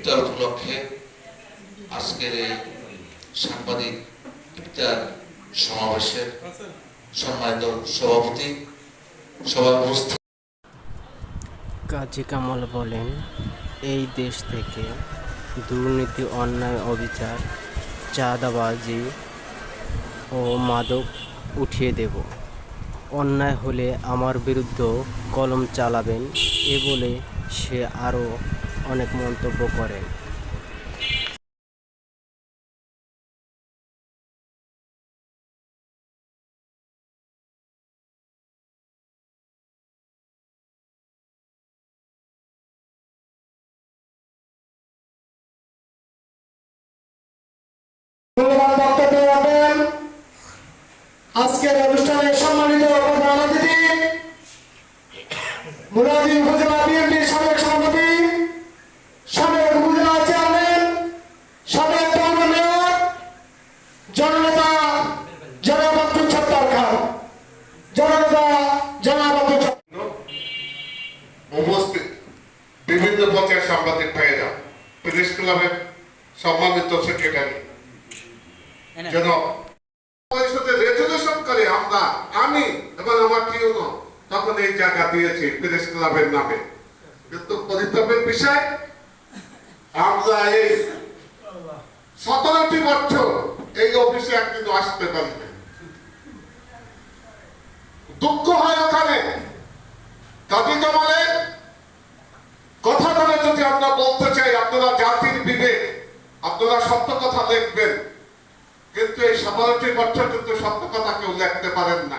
ইফতার উপলক্ষে আজকের এই সাংবাদিক ইফতার সমাবেশের সম্মানিত সভাপতি সভায় উপস্থিত কাজী কামাল বলেন, এই দেশ থেকে দুর্নীতি, অন্যায়, অবিচার, চাঁদাবাজি ও মাদক উঠিয়ে দেব। অন্যায় হলে আমার বিরুদ্ধেও কলম চালাবেন, এ বলে সে আরও অনেক মন্তব্য করেন। বক্তব্য রাখবেন আজকের অনুষ্ঠানের সম্মানিত প্রধান অতিথি মুরাদি উপজেলা বিএনপির সাবেক সভাপতি, সাবেক উপজেলা চেয়ারম্যান, সাবেক পৌর মেয়র, জননেতা জনাব আব্দুল সত্তার খান। জননেতা জনাব আব্দুল উপস্থিত বিভিন্ন পর্যায়ের সাংবাদিক ভাইয়েরা, প্রেস ক্লাবের সম্মানিত সেক্রেটারি যেন পরিষদে রেজুলেশন করে আমি এবং আমার টিউনো তখন এই জায়গা দিয়েছি প্রেস ক্লাবের নামে, কিন্তু পরিতাপের বিষয় আমরা এই 17টি বছর এই অফিসে একদিন আসতে পারি না। দুঃখ হয় ওখানে কাজী কামালের কথা বলে যদি আমরা বলতে চাই আপনারা জাতির বিবেক, আপনারা সত্য কথা লিখবেন, কিন্তু এই 17টি বছর কিন্তু সত্য কথা কেউ লিখতে পারেন না।